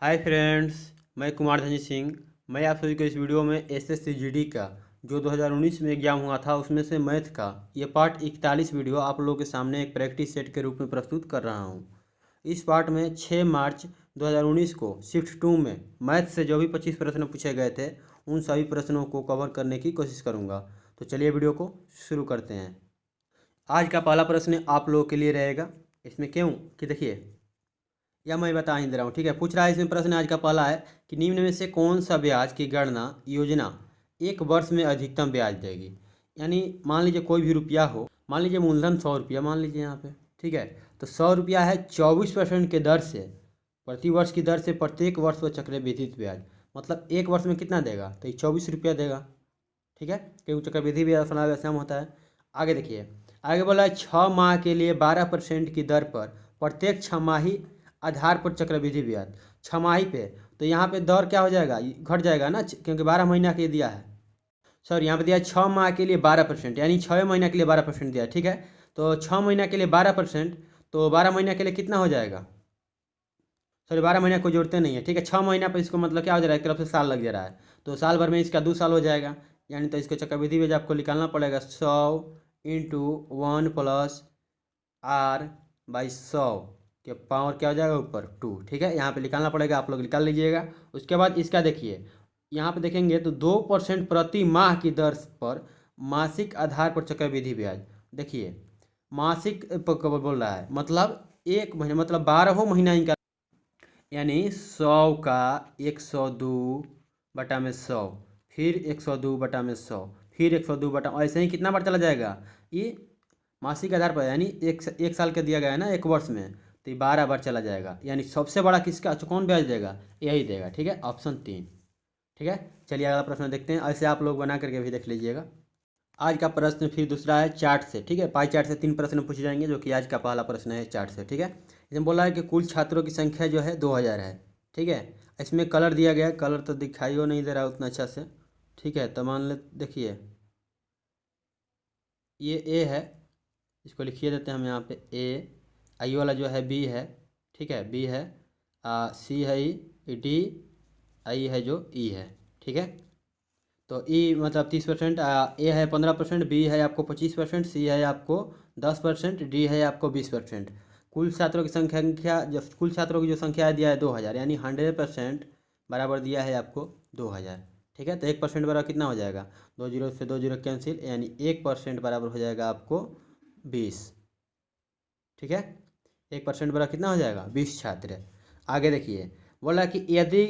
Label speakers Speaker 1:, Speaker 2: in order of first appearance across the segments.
Speaker 1: Hi friends, मैं कुमार धनी सिंह। मैं आप सभी को इस वीडियो में एसएससी जीडी का जो 2019 में एग्ज़ाम हुआ था उसमें से मैथ का ये पार्ट 41 वीडियो आप लोगों के सामने एक प्रैक्टिस सेट के रूप में प्रस्तुत कर रहा हूं। इस पार्ट में 6 मार्च 2019 को शिफ्ट 2 में मैथ से जो भी 25 प्रश्न पूछे गए थे उन सभी प्रश्नों को कवर करने की कोशिश करूँगा। तो चलिए वीडियो को शुरू करते हैं। आज का पहला प्रश्न आप लोगों के लिए रहेगा। इसमें क्यों कि देखिए, या मैं बता ही दे रहा हूँ, ठीक है। पूछ रहा है इसमें प्रश्न आज का पहला है कि निम्न में से कौन सा ब्याज की गणना योजना एक वर्ष में अधिकतम ब्याज देगी। यानी मान लीजिए कोई भी रुपया हो, मान लीजिए मूलधन 100 रुपया मान लीजिए यहाँ पे, ठीक है। तो 100 रुपया है, 24% के दर से प्रति वर्ष की दर से प्रत्येक वर्ष व चक्रवृद्धि ब्याज, मतलब एक वर्ष में कितना देगा तो ये 24 रुपया देगा, ठीक है। क्योंकि चक्रवृद्धि ब्याज फला वैसा होता है। आगे देखिए, आगे बोला है 6 माह के लिए 12% की दर पर प्रत्येक छमाही आधार पर चक्रवृद्धि ब्याज। छमाही पे तो यहाँ पे दर क्या हो जाएगा, घट जाएगा ना, क्योंकि 12 महीना के दिया है। सॉरी, यहाँ पे दिया है 6 माह के लिए 12%, यानी 6 महीना के लिए 12% दिया है, ठीक है। तो 6 महीना के लिए 12%, तो 12 महीना के लिए कितना हो जाएगा। सॉरी, 12 महीना कोई जोड़ते नहीं है, ठीक है। 6 महीना पर इसको मतलब क्या हो जा रहा है, एक तरफ से साल लग जा रहा है, तो साल भर में इसका 2 साल हो जाएगा। यानी तो इसको चक्रवृद्धि ब्याज आपको निकालना पड़ेगा 100 × 1 + r/100 के पावर क्या हो जाएगा ऊपर 2, ठीक है। यहाँ पे निकालना पड़ेगा, आप लोग निकाल लीजिएगा। उसके बाद इसका देखिए, यहाँ पे देखेंगे तो 2% प्रति माह की दर पर मासिक आधार पर चक्रवृद्धि ब्याज। देखिए मासिक बोल रहा है, मतलब एक महीने, मतलब 12 महीना इनका, यानी 100 का 102/100, फिर 102/100, फिर 102 ऐसे ही कितना बार चला जाएगा ये मासिक आधार पर, यानी एक साल का दिया गया है ना, एक वर्ष में, तो ये 12 बार चला जाएगा। यानी सबसे बड़ा किसका, कौन ब्याज देगा, यही देगा, ठीक है। ऑप्शन 3, ठीक है। चलिए अगला प्रश्न देखते हैं। ऐसे आप लोग बना करके भी देख लीजिएगा। आज का प्रश्न फिर दूसरा है चार्ट से, ठीक है। पाई चार्ट से 3 प्रश्न पूछे जाएंगे, जो कि आज का पहला प्रश्न है चार्ट से, ठीक है। इसमें बोला है कि कुल छात्रों की संख्या जो है 2000 है, ठीक है। इसमें कलर दिया गया है, कलर तो दिखाई हो नहीं दे रहा उतना अच्छा से, ठीक है। तो मान ले, देखिए ये ए है, इसको लिखिए देते हैं हम यहाँ पे ए। आई वाला जो है बी है, ठीक है, बी है, सी है ई, डी, आई है जो ई है, ठीक है। तो ई मतलब 30%, ए है 15%, बी है आपको 25%, सी है आपको 10%, डी है आपको 20%। कुल छात्रों की संख्या, जो कुल छात्रों की जो संख्या है दिया है 2000, यानी 100% बराबर दिया है आपको 2000, ठीक है। तो 1% बराबर कितना हो जाएगा, 2 जीरो से 2 जीरो कैंसिल, यानी 1% बराबर हो जाएगा आपको 20, ठीक है। 1% बराबर कितना हो जाएगा 20 छात्र। आगे देखिए, बोला कि यदि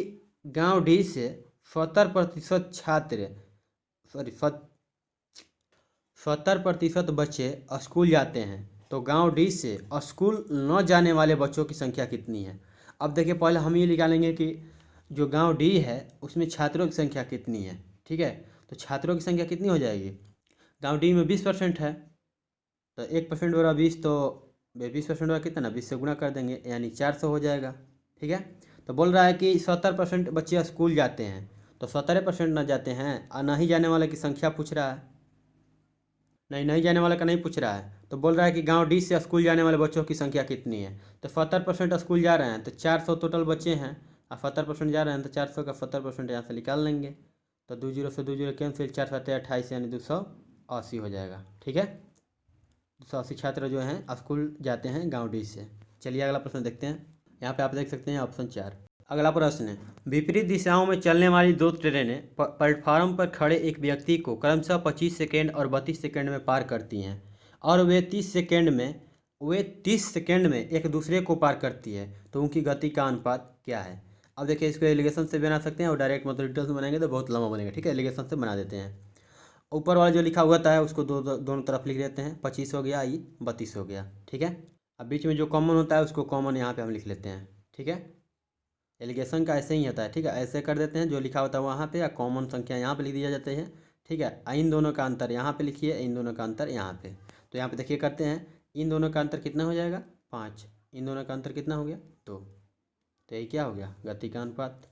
Speaker 1: गांव डी से 70% छात्र, सॉरी 70% बच्चे स्कूल जाते हैं, तो गांव डी से स्कूल न जाने वाले बच्चों की संख्या कितनी है। अब देखिए, पहले हम ये निकालेंगे कि जो गांव डी है उसमें छात्रों की संख्या कितनी है, ठीक है। तो छात्रों की संख्या कितनी हो जाएगी, गांव डी में 20% है, तो 1% बराबर 20, तो 20% बराबर कितना, 20 से गुणा कर देंगे, यानी 400 हो जाएगा, ठीक है। तो बोल रहा है कि 70% बच्चे स्कूल जाते हैं, तो 17% ना जाते हैं, और नहीं जाने वाले की संख्या पूछ रहा है। नहीं जाने वाले का नहीं पूछ रहा है, तो बोल रहा है कि गांव डी से स्कूल जाने वाले बच्चों की संख्या कितनी है। तो 70% स्कूल जा रहे हैं, तो 400 टोटल बच्चे हैं, और 70% जा रहे हैं, तो 400 का 70% यहाँ से निकाल लेंगे। तो 2 जीरो से 2 जीरो कैंसिल, 4 7 28, यानी 280 हो जाएगा, ठीक है। 280 छात्र जो हैं स्कूल जाते हैं गाँव डी से। चलिए अगला प्रश्न देखते हैं। यहाँ पे आप देख सकते हैं ऑप्शन 4। अगला प्रश्न है, विपरीत दिशाओं में चलने वाली 2 ट्रेनें प्लेटफार्म पर खड़े एक व्यक्ति को क्रमशः 25 सेकेंड और 32 सेकेंड में पार करती हैं, और वे 30 सेकेंड में एक दूसरे को पार करती है, तो उनकी गति का अनुपात क्या है। अब देखिए, इसको एलिगेशन से बना सकते हैं, और डायरेक्ट मतलब डिटेल से बनाएंगे तो बहुत लंबा बनेगा, ठीक है। एलिगेशन से बना देते हैं। ऊपर वाला जो लिखा हुआ था है उसको दोनों तरफ लिख देते हैं, 25 हो गया, ये 32 हो गया, ठीक है। अब बीच में जो कॉमन होता है उसको कॉमन यहाँ पे हम लिख लेते हैं, ठीक है। एलिगेशन का ऐसे ही होता है, ठीक है। ऐसे कर देते हैं, जो लिखा होता है वहाँ पे, या कॉमन संख्या यहाँ पे लिख दिया जाते हैं, ठीक है। इन दोनों का अंतर यहाँ पे लिखिए, इन दोनों का अंतर यहाँ पे। तो यहाँ पे देखिए करते हैं, इन दोनों का अंतर कितना हो जाएगा 5, इन दोनों का अंतर कितना हो गया 2, तो यही क्या हो गया गति का अनुपात,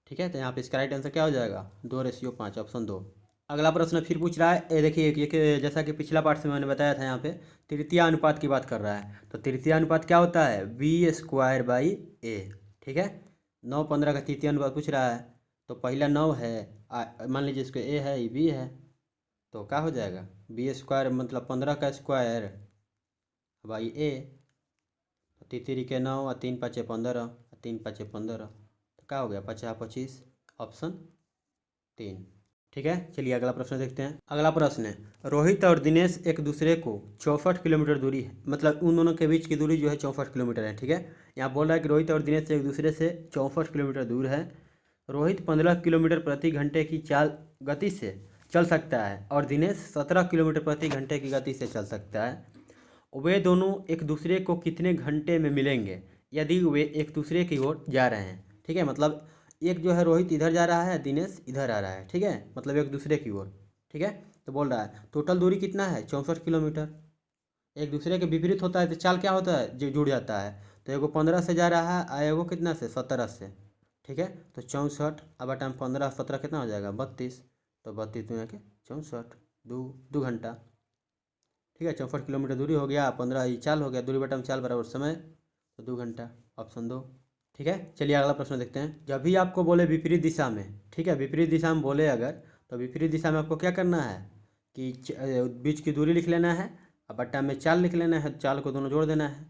Speaker 1: ठीक है। तो यहाँ पे इसका राइट आंसर क्या हो जाएगा 2:5, ऑप्शन 2। अगला प्रश्न फिर पूछ रहा है, ये देखिए ये जैसा कि पिछला पार्ट से मैंने बताया था, यहाँ पे तृतीय अनुपात की बात कर रहा है। तो तृतीय अनुपात क्या होता है, B²/A, ठीक है। 9 15 का तृतीय अनुपात पूछ रहा है, तो पहला 9 है, मान लीजिए इसको ए है, ये बी है, तो क्या हो जाएगा बी स्क्वायर मतलब 15 का स्क्वायर बाई ए, तो तीन के 9 और 3 5 15 और 3 5 15, तो क्या हो गया 50 25, ऑप्शन 3। ठीक है, चलिए अगला प्रश्न देखते हैं। अगला प्रश्न है, रोहित और दिनेश एक दूसरे को 64 किलोमीटर दूरी है, मतलब उन दोनों के बीच की दूरी जो है 64 किलोमीटर है। ठीक है, यहाँ बोल रहा है कि रोहित और दिनेश एक दूसरे से 64 किलोमीटर दूर है। रोहित 15 किलोमीटर प्रति घंटे की चाल गति से चल सकता है और दिनेश 17 किलोमीटर प्रति घंटे की गति से चल सकता है। वे दोनों एक दूसरे को कितने घंटे में मिलेंगे यदि वे एक दूसरे की ओर जा रहे हैं। ठीक है, मतलब एक जो है रोहित इधर जा रहा है, दिनेश इधर आ रहा है। ठीक है, मतलब एक दूसरे की ओर। ठीक है, तो बोल रहा है टोटल दूरी कितना है 64 किलोमीटर। एक दूसरे के विपरीत होता है तो चाल क्या होता है जो जुड़ जाता है, तो एगो 15 से जा रहा है और एगो कितना से 17 से। ठीक है, तो 64 अब टाइम 15 17 कितना हो जाएगा 32, तो 32 में के 64 दो घंटा। ठीक है, 64 किलोमीटर दूरी हो गया, 15 ये चाल हो गया, दूरी बटा में चाल बराबर समय, तो 2 घंटा, ऑप्शन 2। ठीक है, चलिए अगला प्रश्न देखते हैं। जब भी आपको बोले विपरीत दिशा में, ठीक है विपरीत दिशा में बोले अगर, तो विपरीत दिशा में आपको क्या करना है कि बीच की दूरी लिख लेना है और बट्टा में चाल लिख लेना है, चाल को दोनों जोड़ देना है।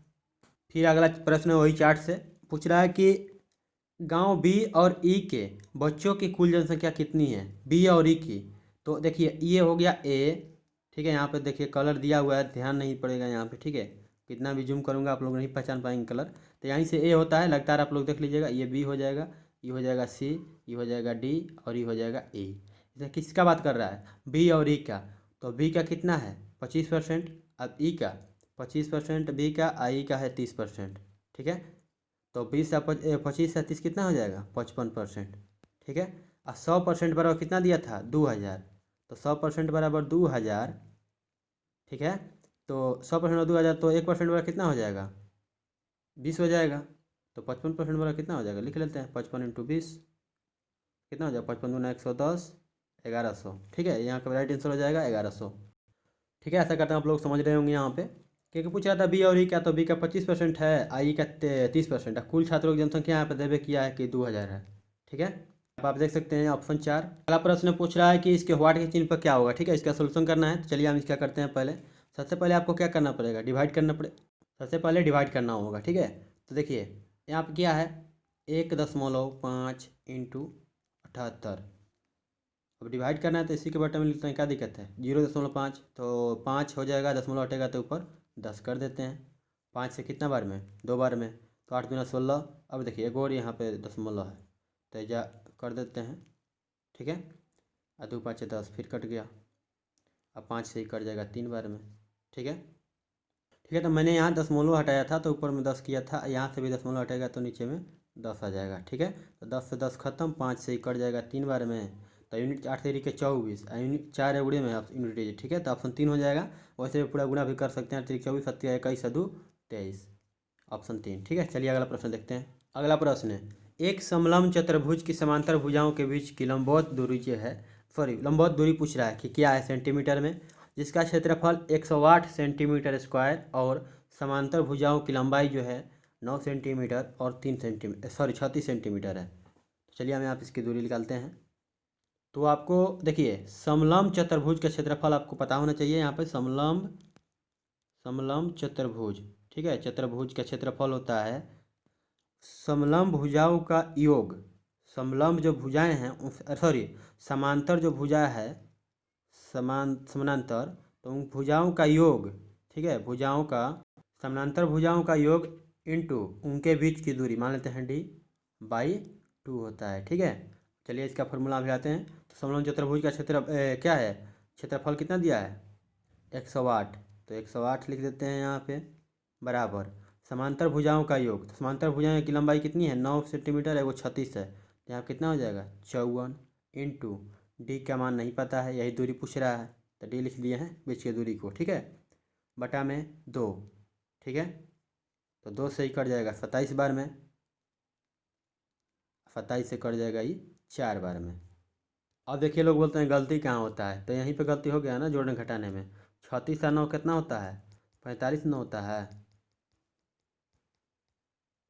Speaker 1: फिर अगला प्रश्न वही चार्ट से पूछ रहा है कि गांव बी और ई के बच्चों की कुल जनसंख्या कितनी है, बी और ई की। तो देखिए ये हो गया ए। ठीक है, यहाँ पे देखिए कलर दिया हुआ है, ध्यान नहीं पड़ेगा यहाँ पे। ठीक है, कितना भी जूम करूँगा आप लोग नहीं पहचान पाएंगे कलर, तो यहीं से ए होता है, लगातार आप लोग देख लीजिएगा, ये बी हो जाएगा, ये हो जाएगा सी, ये हो जाएगा डी और ये हो जाएगा ए। इसे किसका बात कर रहा है, बी और ई का। तो बी का कितना है 25%, अब ई का 25%, बी का, आई का है 30%। ठीक है, तो 20 से 25 से 30 कितना हो जाएगा 55%। ठीक है, और 100% बराबर कितना दिया था 2000, तो 100% बराबर 2000। ठीक है, तो 100% और 2000, तो 1% बराबर कितना हो जाएगा 20 हो जाएगा, तो 55% बराबर कितना हो जाएगा लिख लेते हैं 55 इंटू 20, कितना हो जाएगा 55 दूना 110, 1100। ठीक है, यहाँ का राइट आंसर हो जाएगा 1100। ठीक है, ऐसा करते हैं आप लोग समझ रहे होंगे यहाँ पे, क्योंकि पूछ रहा था बी और ई क्या, तो बी का 25% है, आई का 30% है। कुल छात्रों की जनसंख्या यहाँ पे देवे किया है कि 2000 है। ठीक है, अब आप देख सकते हैं ऑप्शन 4। अगला प्रश्न पूछ रहा है कि इसके व्हाट के चिन्ह पर क्या होगा। ठीक है, इसका सोल्यूशन करना है, तो चलिए हम इसका करते हैं। पहले सबसे पहले आपको क्या करना पड़ेगा, डिवाइड करना पड़े, सबसे पहले डिवाइड करना होगा। ठीक है, तो देखिए यहाँ पर क्या है 1.5 इंटू 78। अब डिवाइड करना है तो इसी के बटन में लिखते हैं, क्या दिक्कत है 0.5, तो 5 हो जाएगा, दशमलव हटेगा तो ऊपर 10 कर देते हैं। 5 से कितना बार में 2 बार में, तो 8 दूना 16। अब देखिए एक और यहाँ पे दशमलव है, तो जा कर देते हैं। ठीक है, और 2 5 10, फिर कट गया। अब 5 से ही कट जाएगा 3 बार में। ठीक है, ठीक है, तो मैंने यहाँ दशमलव हटाया था तो ऊपर में 10 किया था, यहाँ से भी दशमलव हटेगा तो नीचे में 10 आ जाएगा। ठीक है, तो 10 से 10 खत्म, 5 से ही कट जाएगा 3 बार में, तो यूनिट 8 तरीके 24, यूनिट 4 उड़े में यूनिट। ठीक है, तो ऑप्शन 3 हो जाएगा। वैसे पूरा गुना भी कर सकते हैं, 8 24, 7 21 2 23, ऑप्शन 3। ठीक है, चलिए अगला प्रश्न देखते हैं। अगला प्रश्न है, एक समलंब चतुर्भुज की समांतर भुजाओं के बीच की लंबवत दूरी जो है, सॉरी लंबवत दूरी पूछ रहा है कि क्या है सेंटीमीटर में, जिसका क्षेत्रफल 108 सेंटीमीटर स्क्वायर और समांतर भुजाओं की लंबाई जो है 9 सेंटीमीटर और 3 सेंटीमीटर, सॉरी 36 सेंटीमीटर है। चलिए हम यहाँ पे इसकी दूरी निकालते हैं। तो आपको देखिए समलंब चतुर्भुज का क्षेत्रफल आपको पता होना चाहिए। यहाँ पे समलंब चतुर्भुज, ठीक है, चतुर्भुज का क्षेत्रफल होता है समलंब भुजाओं का योग, समलंब जो भुजाएं हैं सॉरी समांतर जो भुजा है, समानांतर, तो उन भुजाओं का योग, ठीक है, भुजाओं का समानांतर भुजाओं का योग इंटू उनके बीच की दूरी, मान लेते हैं D/2 होता है। ठीक है, चलिए इसका फॉर्मूला भी आते हैं। तो समलंब चतुर्भुज का क्षेत्र क्या है, क्षेत्रफल कितना दिया है 108, तो 108 लिख देते हैं यहाँ पे, बराबर समांतर भुजाओं का योग, तो समांतर भुजाओं की लंबाई कितनी है 9 सेंटीमीटर है, वो 36 है, तो यहाँ कितना हो जाएगा 54 इंटू डी का मान नहीं पता है, यही दूरी पूछ रहा है, तो डी लिख दिए हैं बीच की दूरी को। ठीक है, बटा में 2। ठीक है, तो 2 से ही कट जाएगा 27 बार में, 27 से कट जाएगा ये 4 बार में। अब देखिए लोग बोलते हैं गलती कहाँ होता है, तो यहीं पे गलती हो गया ना जोड़ने घटाने में। 36 और 9 कितना होता है 45 न होता है,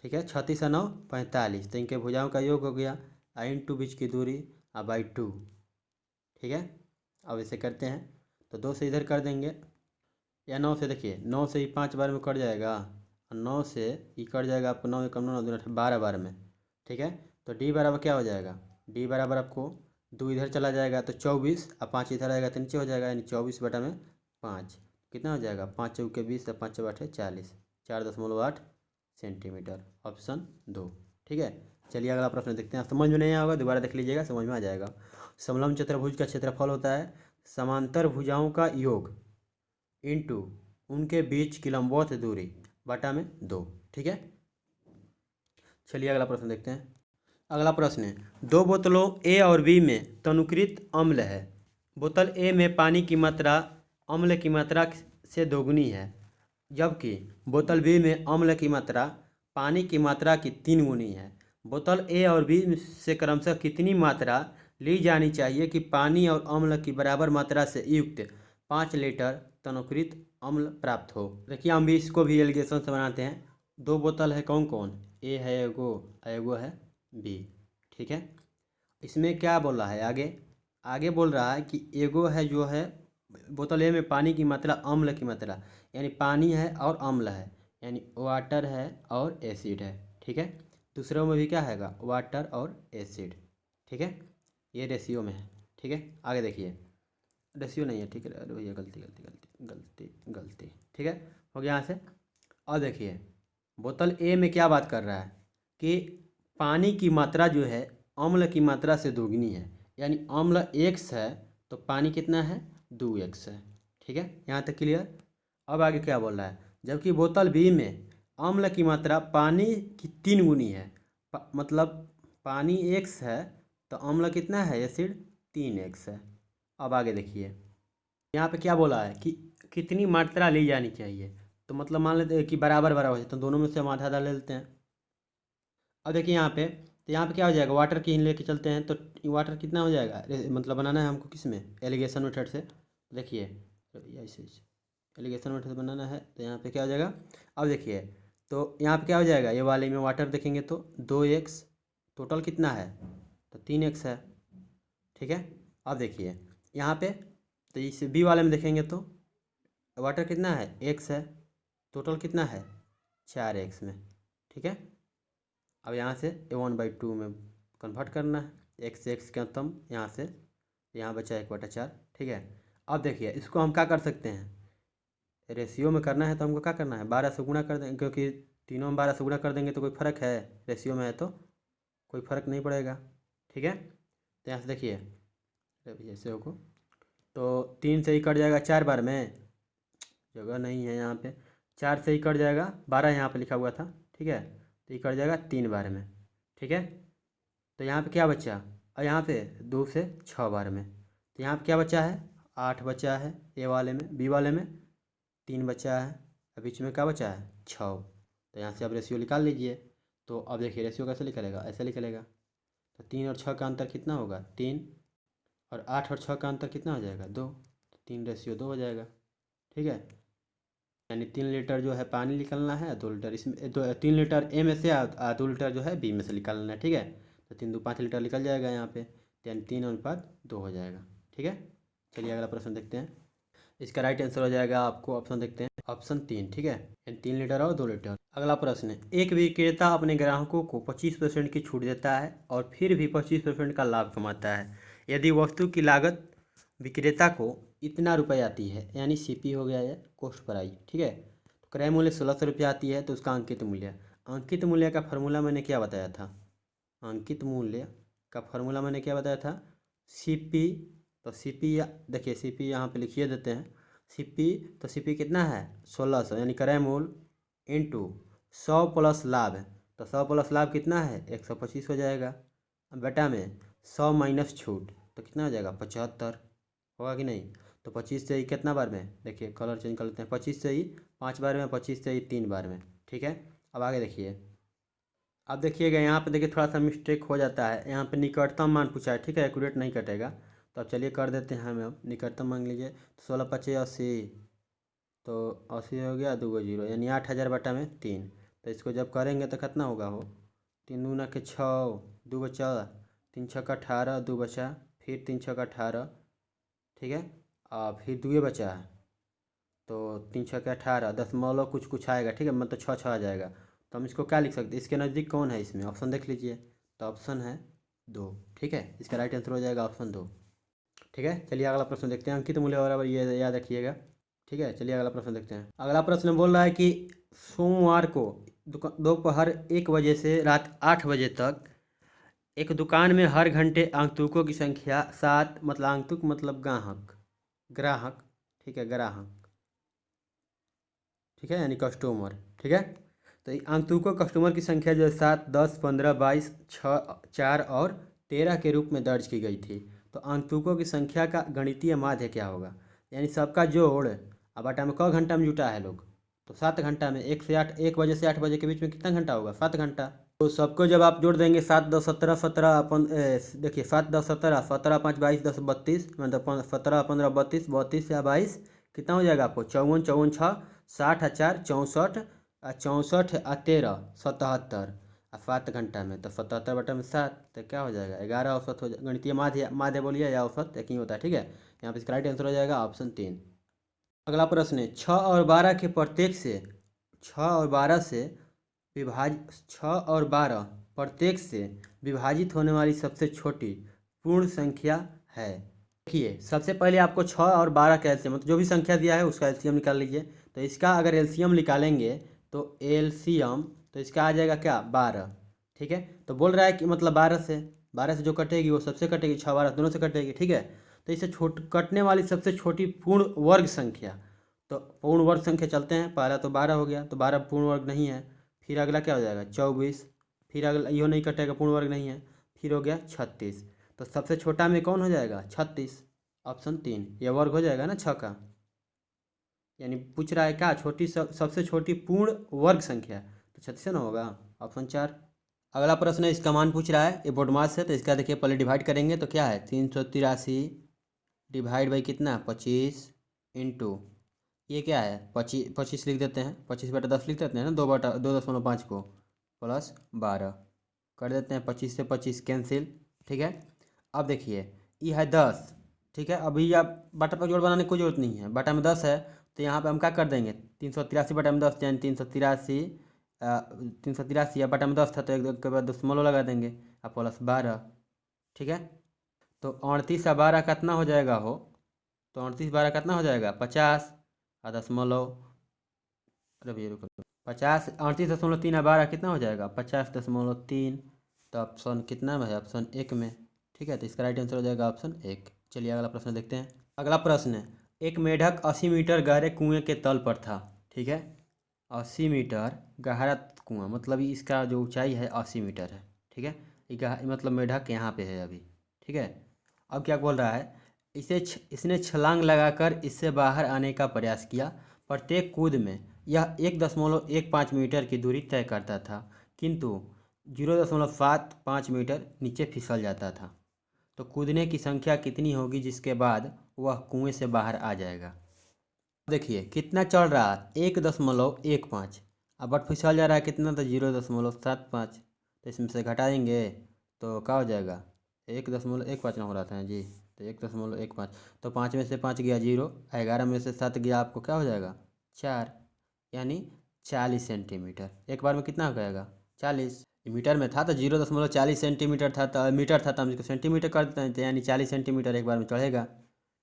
Speaker 1: ठीक है। 36 और 9 45, तो इनके भुजाओं का योग हो गया आई इंटू बीच की दूरी बाई 2। ठीक है। अब इसे करते हैं तो 2 से इधर कर देंगे या 9 से, देखिए 9 से ही 5 बार में कट जाएगा और 9 से ये कट जाएगा आपको, 9 एकम 9 9 12 बार में। ठीक है। तो डी बराबर क्या हो जाएगा, डी बराबर आपको 2 इधर चला जाएगा तो 24 और 5 इधर आएगा तो नीचे हो जाएगा, यानी 24 बटा में 5 कितना हो जाएगा, 5 चौके 20 और 5 चौके 40, 4.8 सेंटीमीटर। ऑप्शन 2। ठीक है। चलिए अगला प्रश्न देखते हैं। समझ में नहीं आएगा दोबारा देख लीजिएगा, समझ में आ जाएगा। समलंब चतुर्भुज का क्षेत्रफल होता है समांतर भुजाओं का योग इंटू उनके बीच की लंबवत दूरी बटा में 2। ठीक है। चलिए अगला प्रश्न देखते हैं। अगला प्रश्न है, दो बोतलों ए और बी में तनुकृत अम्ल है। बोतल ए में पानी की मात्रा अम्ल की मात्रा से दोगुनी है, जबकि बोतल बी में अम्ल की मात्रा पानी की मात्रा की 3 गुनी है। बोतल ए और बी से क्रमशः कितनी मात्रा ली जानी चाहिए कि पानी और अम्ल की बराबर मात्रा से युक्त 5 लीटर तनुकृत अम्ल प्राप्त हो। देखिए हम भी इसको भी एलिगेशन से बनाते हैं। 2 बोतल है, कौन कौन, ए है एगो, एगो है बी। ठीक है। इसमें क्या बोल रहा है आगे, आगे बोल रहा है कि एगो है जो है बोतल ए में पानी की मात्रा अम्ल की मात्रा, यानी पानी है और अम्ल है, यानी वाटर है और एसिड है। ठीक है। दूसरों में भी क्या हैगा, वाटर और एसिड। ठीक है। ये रेशियो में है। ठीक है। आगे देखिए, रेशियो नहीं है, ठीक है, अरे भैया गलती गलती गलती गलती गलती। ठीक है, हो गया यहाँ से। और देखिए बोतल ए में क्या बात कर रहा है कि पानी की मात्रा जो है अम्ल की मात्रा से दोगुनी है, यानी अम्ल x है तो पानी कितना है, 2x है। ठीक है, यहाँ तक क्लियर। अब आगे क्या बोल रहा है, जबकि बोतल बी में अम्ल की मात्रा पानी की 3 गुनी है, मतलब पानी x है तो अम्ल कितना है, एसिड 3x है। अब आगे देखिए यहाँ पे क्या बोला है कि कितनी मात्रा ली जानी चाहिए, तो मतलब मान लेते हैं कि बराबर बराबर है तो दोनों में से हम आधा आधा ले लेते हैं। अब देखिए यहाँ पे, तो यहाँ पे क्या हो जाएगा, वाटर की लेके चलते हैं तो वाटर कितना हो जाएगा, मतलब बनाना है हमको किस में, एलिगेशन मेथड से। देखिए ऐसे एलिगेशन मेथड से बनाना है तो यहाँ पे क्या हो जाएगा। अब देखिए तो यहाँ पे क्या हो जाएगा, ये वाले में वाटर देखेंगे तो 2x, टोटल कितना है तो 3x है। ठीक है। अब देखिए यहाँ पे तो इस बी वाले में देखेंगे तो वाटर कितना है, x है, टोटल कितना है 4x में। ठीक है। अब यहाँ से 1/2 में कन्वर्ट करना है, x से x के अंतम यहाँ से यहाँ बचा 1/4। ठीक है। अब देखिए इसको हम क्या कर सकते हैं, रेशियो में करना है तो हमको क्या करना है, 12 से गुणा कर देंगे, क्योंकि तीनों में 12 से गुणा कर देंगे तो कोई फ़र्क है, रेशियो में है तो कोई फ़र्क नहीं पड़ेगा। ठीक है। तो यहाँ से देखिए अभी ऐसे होगा तो 3 से ही कट जाएगा 4 बार में, जगह नहीं है यहाँ पे, 4 से ही कट जाएगा, 12 यहाँ पे लिखा हुआ था। ठीक है। तो ये कट जाएगा 3 बार में। ठीक है। तो यहाँ पे क्या बचा, और यहाँ पे 2 से 6 बार में, तो यहाँ पे क्या बचा है, 8 बचा है ए वाले में, बी वाले में 3 बचा है, और बीच में क्या बचा है 6। तो यहाँ से अब रेशियो निकाल लीजिए। तो अब देखिए रेशियो कैसे निकलेगा, ऐसे निकलेगा, तो 3 और 6 का अंतर कितना होगा 3, और 8 और 6 का अंतर कितना हो जाएगा 2, तो 3:2 हो जाएगा। ठीक है। यानी 3 लीटर जो है पानी निकलना है, 2 लीटर इसमें 3 लीटर ए में से 2 लीटर जो है बी में से निकालना है। ठीक है। तो 3 2 5 लीटर निकल जाएगा यहाँ पे, यानी 3:2 हो जाएगा। ठीक है। चलिए अगला प्रश्न देखते हैं। इसका राइट आंसर हो जाएगा, आपको ऑप्शन देखते हैं, ऑप्शन 3। ठीक है, यानी 3 लीटर और 2 लीटर। अगला प्रश्न है, एक विक्रेता अपने ग्राहकों को 25% की छूट देता है और फिर भी 25% का लाभ कमाता है। यदि वस्तु की लागत विक्रेता को इतना रुपये आती है, यानी सीपी हो गया है कॉस्ट प्राइस। ठीक है। तो क्रय मूल्य 1600 रुपये आती है, तो उसका अंकित मूल्य, अंकित मूल्य का फार्मूला मैंने क्या बताया था, अंकित मूल्य का फार्मूला मैंने क्या बताया था, सीपी। तो सीपी देखिए सीपी यहाँ पे लिखिए देते हैं, सीपी तो सीपी कितना है 1600, यानी क्रय मूल्य इंटू 100 प्लस लाभ, तो 100 प्लस लाभ कितना है 125 हो जाएगा। बेटा में 100 माइनस छूट तो कितना हो जाएगा 75, होगा कि नहीं। तो 25 से ही कितना बार में, देखिए कलर चेंज कर लेते हैं, 25 से ही 5 बार में, 25 से ही 3 बार में। ठीक है। अब आगे देखिए, अब देखिएगा यहाँ पे देखिए थोड़ा सा मिस्टेक हो जाता है, यहाँ पे निकटतम मान पूछा है। ठीक है, एक्यूरेट नहीं कटेगा, तो अब चलिए कर देते हैं हमें। अब निकटतम मांग लीजिए, 16 × 5 = 80, तो 80 हो गया, 2 0, यानी 8000 बटा में 3। तो इसको जब करेंगे तो कितना होगा हो, 3×6 2 बचा, 3×6 18 2 बचा, फिर 3×6 18, ठीक है, फिर 2 बचा है, तो 3×6 18 दशमलव कुछ कुछ आएगा, ठीक है, मतलब 6 6 आ जाएगा। तो हम इसको क्या लिख सकते हैं, इसके नज़दीक कौन है इसमें, ऑप्शन देख लीजिए, तो ऑप्शन है 2, ठीक है, इसका राइट आंसर हो जाएगा ऑप्शन 2, ठीक है। चलिए अगला प्रश्न देखते हैं, अंकित मूल्य बराबर ये याद रखिएगा, ठीक है। चलिए अगला प्रश्न देखते हैं। अगला प्रश्न बोल रहा है कि सोमवार को दोपहर 1 बजे से रात 8 बजे तक एक दुकान में हर घंटे आगंतुकों की संख्या 7, मतलब आगंतुक मतलब ग्राहक, ग्राहक, ठीक है, ग्राहक, ठीक है, यानी कस्टमर, ठीक है। तो आगंतुकों कस्टमर की संख्या जो है 7 10 15 22 6 4 और 13 के रूप में दर्ज की गई थी। तो आगंतुकों की संख्या का गणितीय माध्य क्या होगा, यानी सबका जोड़, अब बटा में क घंटा में जुटा है लोग, तो 7 घंटा में 1 बजे से 8 बजे के बीच में कितना घंटा होगा, 7 घंटा। तो सबको जब आप जोड़ देंगे 7 10 17 17 अपन देखिए 7 10 17 17 5 22 10 32, मतलब 17 15 32 32 या 22 कितना हो जाएगा आपको, 54 54 6 60 4 64 64 13 77 और 7 घंटा में, तो 77 बटा में 7, तो क्या हो जाएगा 11 औसत हो जाएगा। गणितीय माध्य माध्य बोलिए या औसत एक ही होता है, ठीक है। यहाँ पे इसका राइट आंसर हो जाएगा ऑप्शन 3। अगला प्रश्न है 6 और 12 के प्रत्येक से 6 और 12 से 6 और 12 प्रत्येक से विभाजित होने वाली सबसे छोटी पूर्ण संख्या है। देखिए सबसे पहले आपको 6 और 12 का एलसीएम, मतलब जो भी संख्या दिया है उसका एलसीएम निकाल लीजिए। तो इसका अगर एलसीएम निकालेंगे तो एलसीएम, तो इसका आ जाएगा क्या 12, ठीक है। तो बोल रहा है कि मतलब 12 से जो कटेगी वो सबसे कटेगी, 6 12 दोनों से कटेगी, ठीक है। तो इसे कटने वाली सबसे छोटी पूर्ण वर्ग संख्या, तो पूर्ण वर्ग संख्या चलते हैं, पहला तो 12 हो गया, तो 12 पूर्ण वर्ग नहीं है, फिर अगला क्या हो जाएगा 24, फिर अगला यो नहीं कटेगा, पूर्ण वर्ग नहीं है, फिर हो गया 36, तो सबसे छोटा में कौन हो जाएगा 36, ऑप्शन 3, यह वर्ग हो जाएगा ना 6 का, यानी पूछ रहा है क्या सबसे छोटी पूर्ण वर्ग संख्या, तो 36 ना होगा, ऑप्शन 4। अगला प्रश्न है, इसका मान पूछ रहा है, ये बोर्ड मास है, तो इसका देखिए पहले डिवाइड करेंगे तो क्या है 383 डिवाइड बाई कितना 25 इंटू, ये क्या है 25 लिख देते हैं, 25/10 लिख देते हैं ना, 2/2.5 को प्लस 12 कर देते हैं, 25 से 25 कैंसिल, ठीक है। अब देखिए ये है 10, ठीक है, अभी आप बटा पर जोड़ बनाने की कोई जरूरत नहीं है, बटा में 10 है, तो यहाँ पे हम क्या कर देंगे 383 बटा में 10 यानी 383 या बटा में 10 था तो एक के बाद दशमलव लगा देंगे, अब प्लस 12, ठीक है। तो 38 और 12 कितना हो जाएगा हो, तो 38 12 कितना हो जाएगा 50 और दशमलव, अरे भैया रुको, 50 38.3 और 12 कितना हो जाएगा 50.3, तो ऑप्शन कितना में है, ऑप्शन 1 में, ठीक है। तो इसका राइट आंसर हो जाएगा ऑप्शन 1। चलिए अगला प्रश्न देखते हैं। अगला प्रश्न है, एक मेढक 80 मीटर गहरे कुएं के तल पर था, ठीक है, 80 मीटर गहरा कुआं, मतलब इसका जो ऊंचाई है 80 मीटर है, ठीक है, मतलब मेढक यहाँ पे है अभी, ठीक है। अब क्या बोल रहा है, इसने छलांग लगाकर इससे बाहर आने का प्रयास किया, प्रत्येक कूद में यह 1.15 मीटर की दूरी तय करता था, किंतु 0.75 मीटर नीचे फिसल जाता था। तो कूदने की संख्या कितनी होगी जिसके बाद वह कुएं से बाहर आ जाएगा। देखिए कितना चढ़ रहा है 1.15, अब बट फिसल जा रहा है कितना, तो 0.75, तो इसमें से घटाएंगे तो क्या हो जाएगा 1.15 हो रहा था जी, तो 1.15, तो 5 में से 5 गया 0, 11 में से 7 गया आपको क्या हो जाएगा 4, यानी 40 सेंटीमीटर। एक बार में कितना हो जाएगा 40, मीटर में था तो 0.40 सेंटीमीटर था, तो मीटर था तो हम इसको सेंटीमीटर कर देते हैं, तो यानी 40 सेंटीमीटर एक बार में चढ़ेगा,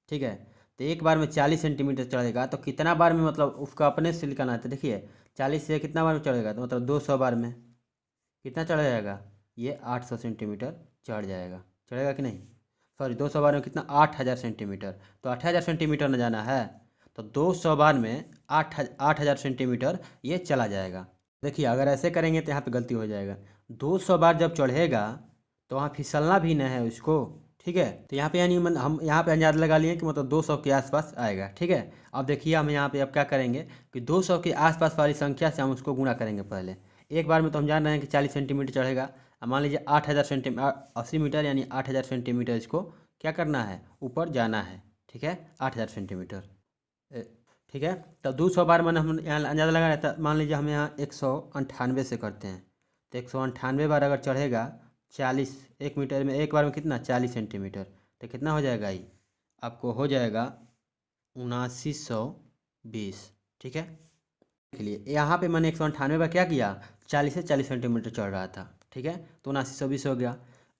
Speaker 1: ठीक है। तो एक बार में 40 सेंटीमीटर चढ़ेगा, तो कितना बार में, मतलब उसका अपने से निकालना है, तो देखिए 40 से कितना बार में चढ़ेगा, तो मतलब 200 बार में कितना चढ़ जाएगा, ये 800 सेंटीमीटर चढ़ जाएगा, चढ़ेगा कि नहीं, सॉरी 200 बार में कितना 8000 सेंटीमीटर, तो 8000 सेंटीमीटर न जाना है, तो 200 बार में 8000 सेंटीमीटर ये चला जाएगा। देखिए अगर ऐसे करेंगे तो यहाँ पे गलती हो जाएगा, 200 बार जब चढ़ेगा तो वहाँ फिसलना भी न है उसको, ठीक है। तो यहाँ पे यानी हम यहाँ पे अंदाज़ा लगा लिए कि मतलब 200 के आसपास आएगा, ठीक है। अब देखिए हम यहाँ पे अब क्या करेंगे कि 200 के आसपास वाली संख्या से हम उसको गुणा करेंगे पहले, एक बार में तो हम जान रहे हैं कि 40 सेंटीमीटर चढ़ेगा, अब मान लीजिए 8000 सेंटीमीटर 80 मीटर यानी 8000 सेंटीमीटर इसको क्या करना है ऊपर जाना है, ठीक है, 8000 सेंटीमीटर ठीक है। तो 200 बार मैंने हम यहाँ अंदाज़ा लगा रहा था, मान लीजिए हम यहाँ 198 से करते हैं, तो 198 बार अगर चढ़ेगा 40, 1 मीटर में एक बार में कितना 40 सेंटीमीटर, तो कितना हो जाएगा ये आपको हो जाएगा 7920। ठीक है, के लिए यहाँ पे मैंने 198 बार क्या किया 40 से 40 सेंटीमीटर चढ़ रहा था। ठीक है, तो 7920 हो गया।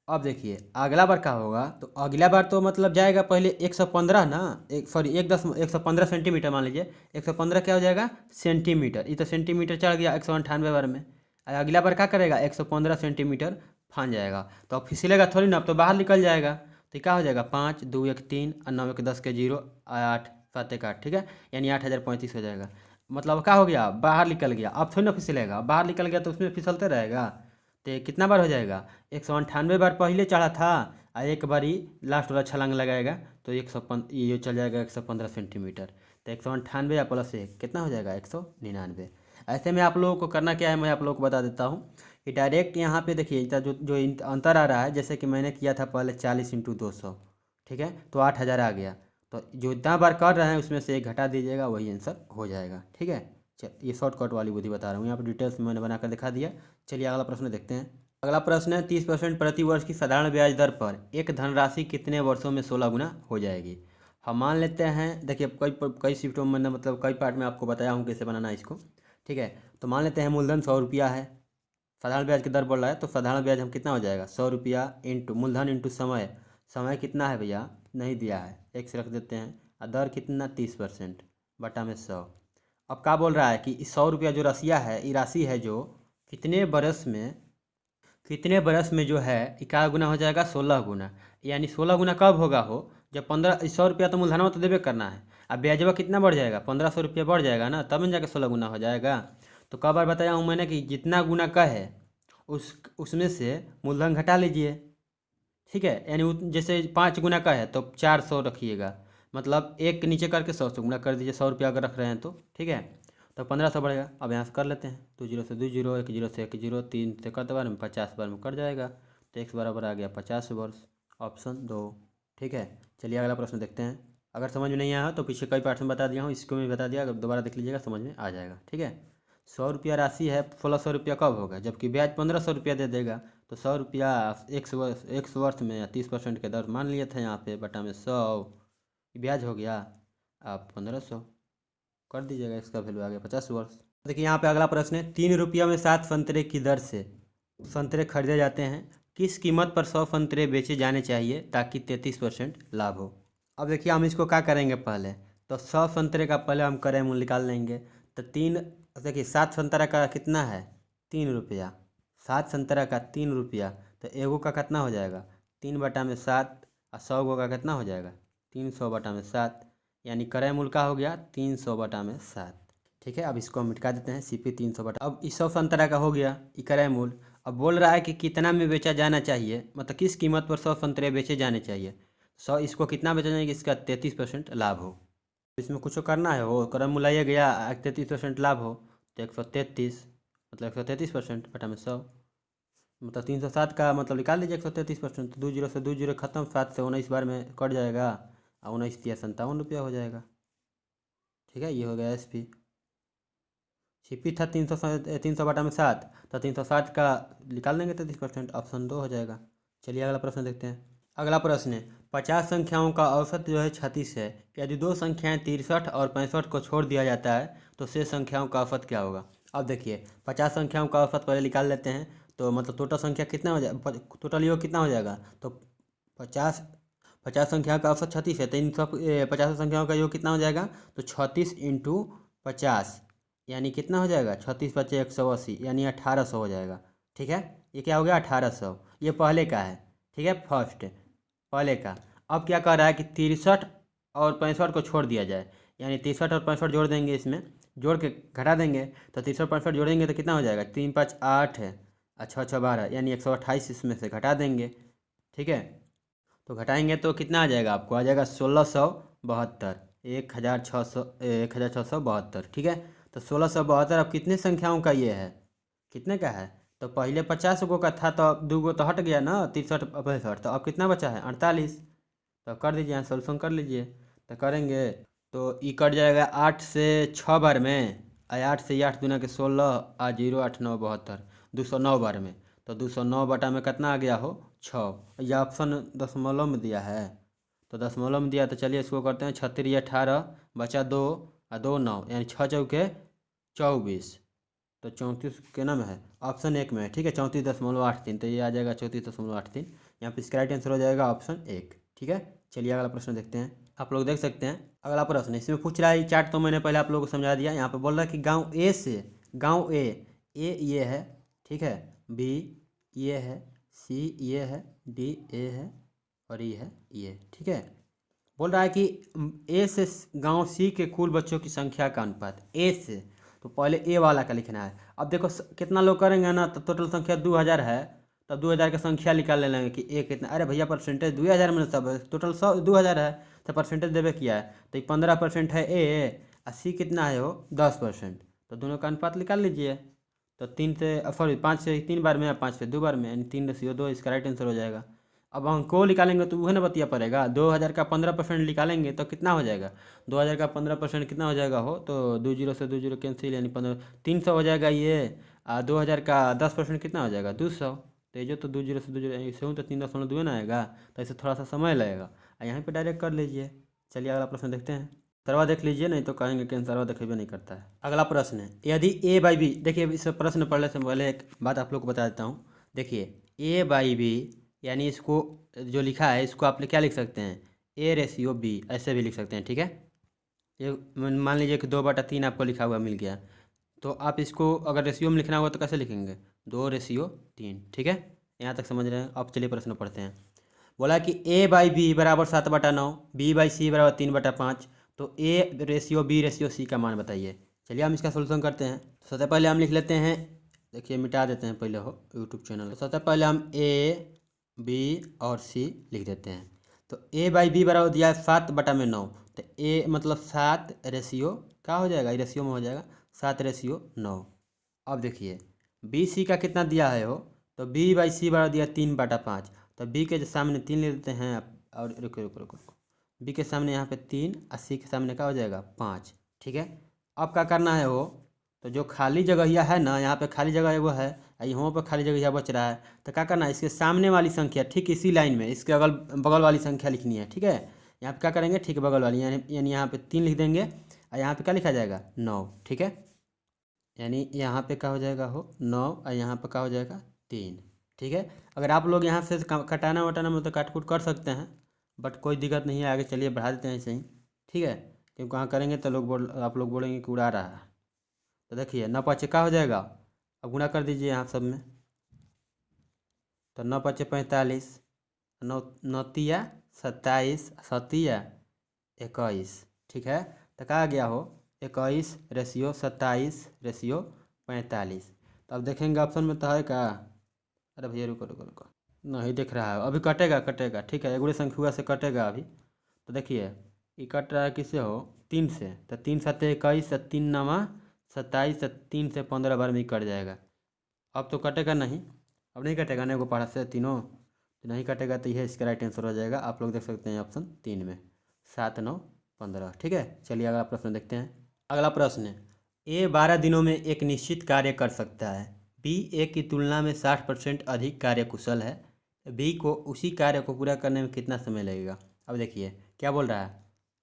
Speaker 1: अब देखिए अगला बार क्या होगा, तो अगला बार तो मतलब जाएगा पहले 115 ना, 115 सेंटीमीटर मान लीजिए, 115 क्या हो जाएगा सेंटीमीटर, ये तो सेंटीमीटर चढ़ गया 198 बार में। अगला बार क्या करेगा 115 सेंटीमीटर फान जाएगा, तो अब फिसलेगा थोड़ी ना, अब तो बाहर निकल जाएगा। तो क्या हो जाएगा 5 2 1 3 और 9 1 10 के 0 8 7 1 8। ठीक है, यानी 8035 हो जाएगा। मतलब क्या हो गया बाहर निकल गया, अब थोड़ी ना फिसलेगा, बाहर निकल गया तो उसमें फिसलते रहेगा। तो कितना बार हो जाएगा 198 बार पहले चढ़ा था और एक बार ही लास्ट वाला छलांग लगाएगा, तो 115 ये चल जाएगा 115 सेंटीमीटर। तो 198 या प्लस 1 कितना हो जाएगा 199। ऐसे में आप लोगों को करना क्या है मैं आप लोगों को बता देता हूँ कि डायरेक्ट यहाँ पे देखिए इतना जो जो अंतर आ रहा है, जैसे कि मैंने किया था पहले 40 × 200, ठीक है, तो 8000 आ गया। तो जो इतना बार कर रहे हैं उसमें से एक घटा दीजिएगा, वही आंसर हो जाएगा। ठीक है, चल ये शॉर्टकट वाली बुद्धि बता रहा हूँ, यहाँ पर डिटेल्स में मैंने बनाकर दिखा दिया। चलिए अगला प्रश्न देखते हैं। अगला प्रश्न है 30% प्रति वर्ष की साधारण ब्याज दर पर एक धनराशि कितने वर्षों में 16 गुना हो जाएगी। हम मान लेते हैं, देखिए कई शिफ्टों में मैंने मतलब कई पार्ट में आपको बताया हूँ कैसे बनाना है इसको। ठीक है, तो मान लेते हैं मूलधन 100 रुपया है, साधारण ब्याज की दर बढ़ रहा है, तो साधारण ब्याज हम कितना हो जाएगा 100 रुपया इंटू मूलधन इंटू समय। समय कितना है भैया नहीं दिया है, एक से रख देते हैं, और दर कितना 30% बटा में 100। अब क्या बोल रहा है कि 100 रुपया जो राशिया है, ये राशि है जो कितने बरस में जो है क्या गुना हो जाएगा 16 गुना। यानी 16 गुना कब होगा हो, जब 100 रुपया तो मूलधनवा तो देवे करना है, अब ब्याजवा कितना बढ़ जाएगा 1500 रुपया बढ़ जाएगा ना, तब में जाके 16 गुना हो जाएगा। तो कब बार बताया हूँ मैंने कि जितना गुना का है उसमें से मूलधन घटा लीजिए। ठीक है, यानी जैसे 5 गुना का है तो 400 रखिएगा, मतलब एक के नीचे करके 100 से गुना कर दीजिए, 100 रुपया अगर रख रहे हैं तो। ठीक है, तो 1500 बढ़ेगा। अब यहाँ से कर लेते हैं, 2 0 से 2 0 1 0 से 1 0 3 से करते बार में 50 बार में कट जाएगा, तो x बराबर आ गया 50 वर्ष, ऑप्शन 2। ठीक है, चलिए अगला प्रश्न देखते हैं। अगर समझ में नहीं आया तो पीछे कई पार्ट में बता दिया हूँ, इसको भी बता दिया, अगर दोबारा देख लीजिएगा समझ में आ जाएगा। ठीक है, 100 रुपया राशि है, 1600 रुपया कब होगा जबकि ब्याज 1500 रुपया दे देगा, तो 100 रुपया 100 वर्ष में 30% के दर मान लिए थे यहाँ पे बटा में 100 ब्याज हो गया, आप 1500 कर दीजिएगा, इसका वैल्यू आ गया 50 वर्ष। देखिए यहाँ पे अगला प्रश्न है 3 रुपया में 7 संतरे की दर से संतरे खरीदे जाते हैं, किस कीमत पर 100 संतरे बेचे जाने चाहिए ताकि 33% लाभ हो। अब देखिए हम इसको क्या करेंगे, पहले तो 100 संतरे का पहले हम करें मूल्य निकाल लेंगे। तो देखिए 7 संतरा का कितना है 3 रुपया, 7 संतरा का 3 रुपया, तो एगो का कितना हो जाएगा 3 बटा में 7, और 100 गो का कितना हो जाएगा 300 बटा में 7, यानी क्रय मूल्य का हो गया 300 बटा में 7। ठीक है, अब इसको हम मिटा देते हैं, CP 300 बटा, अब इस 100 संतरा का हो गया क्रय मूल्य। अब बोल रहा है कि कितना में बेचा जाना चाहिए, मतलब किस कीमत पर 100 संतरे बेचे जाने चाहिए। 100 इसको कितना बेचा जाएगा इसका 33% लाभ हो। इसमें कुछ करना है, हो क्रय मूल्य ये गया 33% लाभ हो, तो 133 मतलब 133% बटा में 100, मतलब 307 का मतलब निकाल लीजिए 133%, तो 2 0 से 2 0 खत्म, 7 से 19 बार में कट जाएगा, और 19 तिया 57 रुपया हो जाएगा। ठीक है, ये हो गया SP। CP था 300 बटा में 7, तो 307 का निकाल देंगे 33%, ऑप्शन 2 हो जाएगा। चलिए अगला प्रश्न देखते हैं। अगला प्रश्न है 50 संख्याओं का औसत जो है 36 है, यदि दो संख्याएं 63 और 65 को छोड़ दिया जाता है तो शेष संख्याओं का औसत क्या होगा। अब देखिए 50 संख्याओं का औसत पहले निकाल लेते हैं, तो मतलब टोटल संख्या कितना हो जाएगा, टोटल योग कितना हो जाएगा, तो 50 संख्याओं का औसत 36 है, तो इन सब 50 संख्याओं का योग कितना हो जाएगा, तो 36 × 50, यानी कितना हो जाएगा 36 बचे 180, यानी 1800 हो जाएगा। ठीक है, ये क्या हो गया 1800, ये पहले का है। ठीक है, फर्स्ट पहले का। अब क्या कर रहा है कि 63 और 65 को छोड़ दिया जाए, यानी 63 और 65 जोड़ देंगे, इसमें जोड़ के घटा देंगे, तो 63 और 65 जोड़ेंगे तो कितना हो जाएगा 3 5 8 है, 6 6 12, यानी 128 इसमें से घटा देंगे। ठीक है, तो घटाएंगे तो कितना आ जाएगा, आपको आ जाएगा 1672, 1672। ठीक है, तो 1672 अब कितने संख्याओं का ये है, कितने का है, तो पहले 50 गो का था, तो अब 2 गो तो हट गया ना 63 65, तो अब कितना बचा है 48। तो कर दीजिए यहाँ सोल्यूशन कर लीजिए, तो करेंगे तो ई कट जाएगा 8 से 6 बार में, 8 से 8 दूना के 16 आ 0 8 9 72, 209 बार में। तो 209 बटा में कितना आ गया हो 6। यह ऑप्शन दशमलव में दिया है, तो दशमलव में दिया तो चलिए इसको करते हैं 36 18 बचा 2 और 2 9, यानी 6 चौके 24, तो 34 के नाम है ऑप्शन 1 में है। ठीक है, 34.83, तो ये आ जाएगा 34.83। यहाँ पे इसका राइट आंसर हो जाएगा ऑप्शन 1। ठीक है, चलिए अगला प्रश्न देखते हैं। आप लोग देख सकते हैं अगला प्रश्न, इसमें पूछ रहा है चार्ट, तो मैंने पहले आप लोगों को समझा दिया। यहाँ पे बोल रहा है कि गांव ए से, गांव ए ये है, ठीक है, बी ये है, सी ये है, डी ए है और ई है ये। ठीक है, बोल रहा है कि ए से गांव सी के कुल बच्चों की संख्या का अनुपात ए से, तो पहले ए वाला का लिखना है। अब देखो कितना लोग करेंगे ना, तो टोटल संख्या 2000 है, तब 2000 की संख्या निकाल ले लेंगे कि ए कितना। अरे भैया परसेंटेज 2000 में सब टोटल 2000 है, तो परसेंटेज देवे किया है, तो 15% है ए और सी कितना है वो 10%, तो दोनों का अनुपात निकाल लीजिए। तो 3 से सॉरी 5 से 3 बार में या 5 से 2 बार में, यानी 3/2, इसका राइट आंसर हो जाएगा। अब अंको निकालेंगे तो वह ना बतिया पड़ेगा, 2000 का 15% निकालेंगे तो कितना हो जाएगा, 2000 का 15% कितना हो जाएगा हो, तो 20 से 20 कैंसिल, यानी 15 300 हो जाएगा ये। 2000 का 10% कितना हो जाएगा 200, तो ये जो तो 20 से 20 ऐसे हूँ तो 3.2 ना आएगा, तो ऐसे थोड़ा सा समय लगेगा, यहाँ पे डायरेक्ट कर लीजिए। चलिए अगला प्रश्न देखते हैं। सरवा देख लीजिए, नहीं तो कहेंगे कि सरवा देखेबे नहीं करता है। अगला प्रश्न है, यदि ए बाई बी, देखिए इस प्रश्न पढ़ने से पहले एक बात आप लोग को बता देता हूँ। देखिए ए बाई बी, यानी इसको जो लिखा है इसको आप क्या लिख सकते हैं, A/B, ऐसे भी लिख सकते हैं। ठीक है, ये मान लीजिए कि 2/3 आपको लिखा हुआ मिल गया, तो आप इसको अगर रेशियो में लिखना होगा तो कैसे लिखेंगे, 2/3। ठीक है, यहाँ तक समझ रहे हैं। अब चलिए प्रश्न पढ़ते हैं। बोला कि A/B बराबर 7/9, B/C बराबर 3/5, तो A/B/C का मान बताइए। चलिए हम इसका सोल्यूशन करते हैं। तो सबसे पहले हम लिख लेते हैं, देखिए मिटा देते हैं पहले हो यूट्यूब चैनल। तो सबसे पहले हम A, B और C लिख देते हैं। तो A/B बराबर दिया है 7/9, तो A मतलब 7 रेशियो क्या हो जाएगा, रेशियो में हो जाएगा 7/9। अब देखिए BC का कितना दिया है हो, तो B/C बराबर दिया 3/5, तो B के सामने 3 ले लेते हैं और रुको रुको रुको रुको, B के सामने यहाँ पे 3 और C के सामने क्या हो जाएगा 5। ठीक है, अब क्या करना है वो, तो जो खाली जगह यह है ना, यहाँ पे खाली जगह वो है, यहाँ पर खाली जगह बच रहा है, तो क्या करना है, इसके सामने वाली संख्या ठीक इसी लाइन में इसके अगल बगल वाली संख्या लिखनी है। ठीक है, यहाँ पे क्या करेंगे, ठीक बगल वाली, यानी यहाँ पे 3 लिख देंगे और यहाँ पे क्या लिखा जाएगा 9। ठीक है, यानी यहाँ पे क्या हो जाएगा हो 9 और यहाँ पे क्या हो जाएगा 3। ठीक है, अगर आप लोग यहाँ से कटाना वटाना में तो काट कूट कर सकते हैं, बट कोई दिक्कत नहीं है, आगे चलिए बढ़ा देते हैं ऐसे ही। ठीक है, क्योंकि वहाँ करेंगे तो आप लोग बोलेंगे कि उड़ा रहा है। तो देखिए 9×5 क्या हो जाएगा, अब गुणा कर दीजिए यहाँ सब में, तो 9×5 45, 9×9 27, 7 21। ठीक है, तो क्या आ गया हो 21/27/45। तो अब देखेंगे ऑप्शन में तो है क्या, अरे भैया रुको रुको रुको, नहीं दिख रहा है, अभी कटेगा कटेगा। ठीक है, एगुड़े संख्या से कटेगा अभी। तो देखिए ये कट रहा है किससे हो, 3 से, तो 3 7 21, 3 9 27, 3 से 15 बार में ही कट जाएगा। अब तो कटेगा नहीं, अब नहीं कटेगा ना, को पढ़ा से तीनों तो नहीं कटेगा, तो यह इसका राइट आंसर हो जाएगा। आप लोग देख सकते हैं ऑप्शन 3 में 7 9 15। ठीक है, चलिए अगला प्रश्न देखते हैं। अगला प्रश्न है, A 12 दिनों में एक निश्चित कार्य कर सकता है, B A की तुलना में 60% अधिक कार्यकुशल है, B को उसी कार्य को पूरा करने में कितना समय लगेगा। अब देखिए क्या बोल रहा है,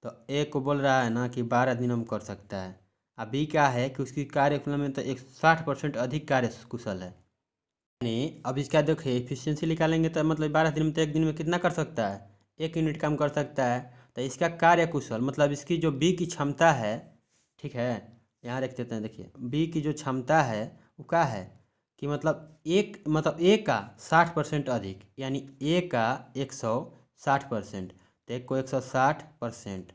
Speaker 1: तो A को बोल रहा है ना कि 12 दिनों में कर सकता है, अब B क्या है कि उसकी कार्य तुलना में तो 60% अधिक कार्य कुशल है। यानी अब इसका देखिए एफिशिएंसी निकालेंगे तो मतलब 12 दिन में तो एक दिन में कितना कर सकता है, 1 यूनिट काम कर सकता है। तो इसका कार्य कुशल मतलब इसकी जो B की क्षमता है, ठीक है, यहाँ देख देते हैं। देखिए B की जो क्षमता है वो क्या है कि मतलब A का 60% अधिक, यानी A का 160%, तो एक को 160%।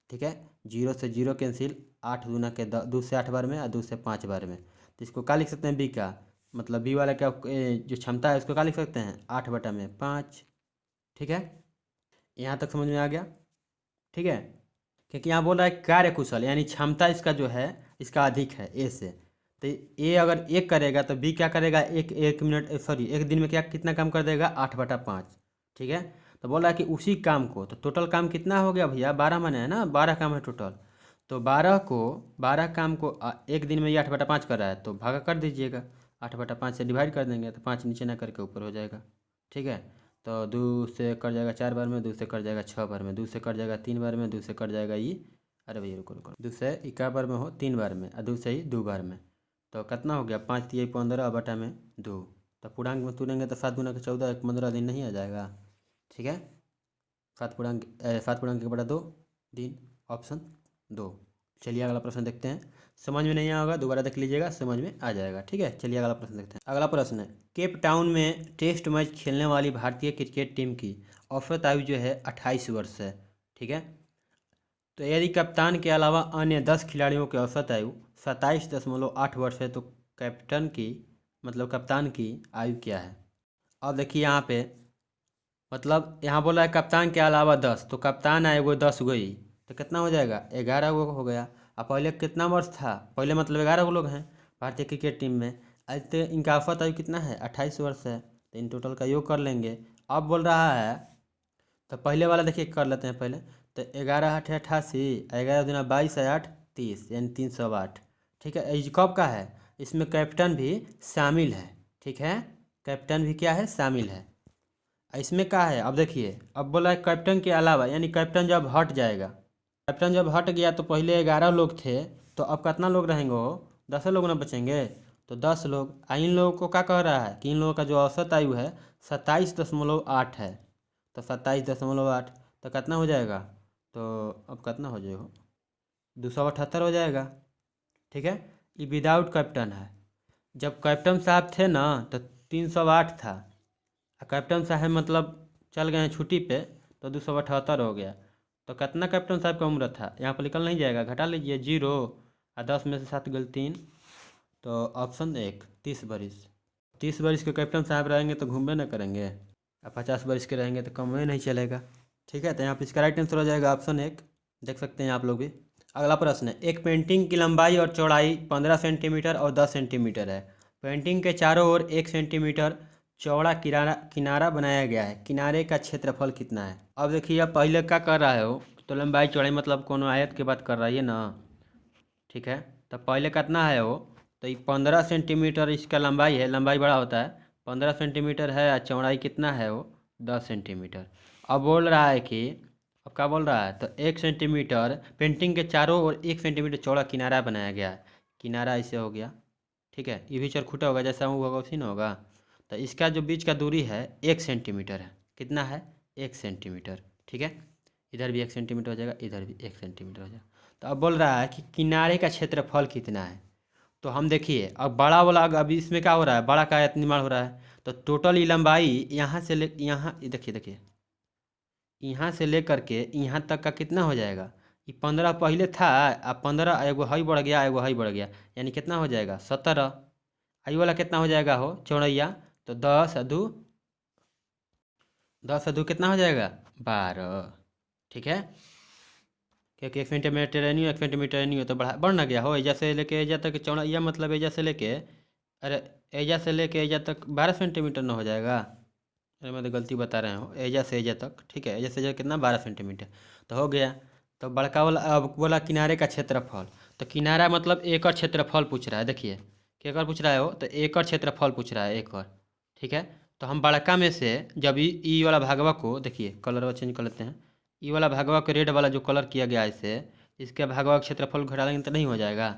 Speaker 1: ठीक है, 0 से 0 कैंसिल, 8 दूना के 2 से 8 बार में और 2 से 5 बार में, तो इसको क्या लिख सकते हैं B का, मतलब B वाला क्या जो क्षमता है उसको क्या लिख सकते हैं 8/5। ठीक है, यहाँ तक समझ में आ गया। ठीक है, क्योंकि यहाँ बोल रहा है कार्य कुशल, यानी क्षमता इसका जो है इसका अधिक है A से, तो A अगर 1 करेगा तो B क्या करेगा, एक दिन में क्या कितना काम कर देगा 8/5। ठीक है, तो बोल रहा है कि उसी काम को, तो टोटल काम कितना हो गया भैया, 12 माने है ना, 12 काम है टोटल। तो 12 काम को एक दिन में ये 8/5 कर रहा है, तो भागा कर दीजिएगा, 8/5 से डिवाइड कर देंगे तो 5 नीचे ना करके ऊपर हो जाएगा। ठीक है, तो 2 से कट जाएगा 4 बार में, 2 से कट जाएगा 6 बार में, 2 से कट जाएगा 3 बार में, 2 से कट जाएगा ये, अरे भैया रुको रुको, 2 से इक्का बार में हो 3 बार में, और 2 से ही 2 बार में, तो कितना हो गया 5 3 15 बटा में 2। तो पूर्णांक में तुलेंगे तो 7 गुना के 14, 15 दिन नहीं आ जाएगा। ठीक है, 7 पूर्णांक 1/2 दिन, ऑप्शन 2। चलिए अगला प्रश्न देखते हैं। समझ में नहीं आएगा दोबारा देख लीजिएगा, समझ में आ जाएगा। ठीक है, चलिए अगला प्रश्न देखते हैं। अगला प्रश्न है, केप टाउन में टेस्ट मैच खेलने वाली भारतीय क्रिकेट टीम की औसत आयु जो है 28 वर्ष है। ठीक है, तो यदि कप्तान के अलावा अन्य 10 खिलाड़ियों की औसत आयु 27.8 वर्ष है, तो कैप्टन की मतलब कप्तान की आयु क्या है। अब देखिए यहाँ पे मतलब यहाँ बोला है कप्तान के अलावा 10, तो कप्तान है वो 10 गो ही, तो कितना हो जाएगा 11 गो हो गया। अब पहले कितना वर्ष था, पहले मतलब 11 गो लोग हैं भारतीय क्रिकेट टीम में, आज तो इनका औसत आयु कितना है 28 वर्ष है, तो इन टोटल का योग कर लेंगे। अब बोल रहा है, तो पहले वाला देखिए कर लेते हैं पहले, तो 11 8 88, 11 दूना 22 8 30, यानी 308। ठीक है, एज कब का है, इसमें कैप्टन भी शामिल है। ठीक है, कैप्टन भी क्या है, शामिल है इसमें। क्या है अब देखिए, अब बोला है कैप्टन के अलावा, यानी कैप्टन जब हट जाएगा, कैप्टन जब हट गया तो पहले 11 लोग थे, तो अब कितना लोग रहेंगे, वो 10 लोग ना बचेंगे, तो 10 लोग। इन लोगों को क्या कह रहा है कि इन लोगों का जो औसत आयु है 27.8 है, तो 27.8, तो कितना हो जाएगा, तो अब कितना हो जाएगा 278 हो जाएगा। ठीक है, ये विदाउट कैप्टन है। जब कैप्टन साहब थे ना तो 308 था, कैप्टन साहब मतलब चल गए हैं छुट्टी पे, तो 278 हो गया। तो कितना कैप्टन साहब का उम्र था, यहाँ पर निकल नहीं जाएगा, घटा लीजिए 0, और 10 में से 7 गल 3, तो ऑप्शन 1 30 बरिस। 30 बरिस के कैप्टन साहब रहेंगे तो घूमबे ना करेंगे, और 50 बरिस के रहेंगे तो कम में नहीं चलेगा। ठीक है, तो यहाँ पर इसका राइट आंसर हो जाएगा ऑप्शन 1, देख सकते हैं आप लोग भी। अगला प्रश्न है, एक पेंटिंग की लंबाई और चौड़ाई 15 सेंटीमीटर और 10 सेंटीमीटर है। पेंटिंग के चारों ओर 1 सेंटीमीटर चौड़ा किनारा किनारा बनाया गया है, किनारे का क्षेत्रफल कितना है। अब देखिए, अब पहले क्या कर रहा है हो, तो लंबाई चौड़ाई मतलब कोनो आयत की बात कर रहा है ना। ठीक है, तो पहले कितना है वो, तो ये 15 सेंटीमीटर इसका लंबाई है, लंबाई बड़ा होता है, 15 सेंटीमीटर है, और चौड़ाई कितना है वो 10 सेंटीमीटर। अब बोल रहा है कि, अब क्या बोल रहा है, तो 1 सेंटीमीटर पेंटिंग के चारों ओर 1 सेंटीमीटर चौड़ा किनारा बनाया गया है, किनारा ऐसे हो गया। ठीक है, ये भी चरखुटा होगा, जैसा वो होगा उसी ना होगा। तो इसका जो बीच का दूरी है 1 सेंटीमीटर है, कितना है 1 सेंटीमीटर। ठीक है, इधर भी 1 सेंटीमीटर हो जाएगा, इधर भी 1 सेंटीमीटर हो जाएगा। तो अब बोल रहा है कि किनारे का क्षेत्रफल कितना है। तो हम देखिए, अब बड़ा वाला अभी इसमें क्या हो रहा है, बड़ा का आयत निर्माण हो रहा है, तो टोटल ये लंबाई यहाँ से ले यहाँ देखिए देखिए, यहाँ से लेकर के यहाँ तक का कितना हो जाएगा, ये 15 पहले था, अब 15 एगो हई बढ़ गया, एगो हई बढ़ गया, यानी कितना हो जाएगा 17। आई वाला कितना हो जाएगा हो चौड़ैया, तो 10 और 2 कितना हो जाएगा 12। ठीक है, क्योंकि 1 सेंटीमीटर नहीं हो, 1 सेंटीमीटर नहीं हो, तो बढ़ ना गया हो, एजा से लेके एजा तक चौड़ैया मतलब एजा से लेके, अरे एजा से लेके एजा तक 12 सेंटीमीटर ना हो जाएगा। अरे मैं तो गलती बता रहा हूँ, एजा से एजा तक। ठीक है, एजा से एजा कितना 12 सेंटीमीटर तो हो गया। तो बड़का वाला अब बोला किनारे का क्षेत्रफल, तो किनारा मतलब एकड़ क्षेत्रफल पूछ रहा है। देखिए क्या एकड़ पूछ रहा है हो, तो एकड़ क्षेत्रफल पूछ रहा है, एकड़। ठीक है, तो हम बड़का में से जब ई वाला भागवा को देखिए, कलर चेंज कर लेते हैं, ई वाला भागवा को रेड वाला जो कलर किया गया है इसे, इसके भागवा का क्षेत्रफल घटा लेंगे तो नहीं हो जाएगा,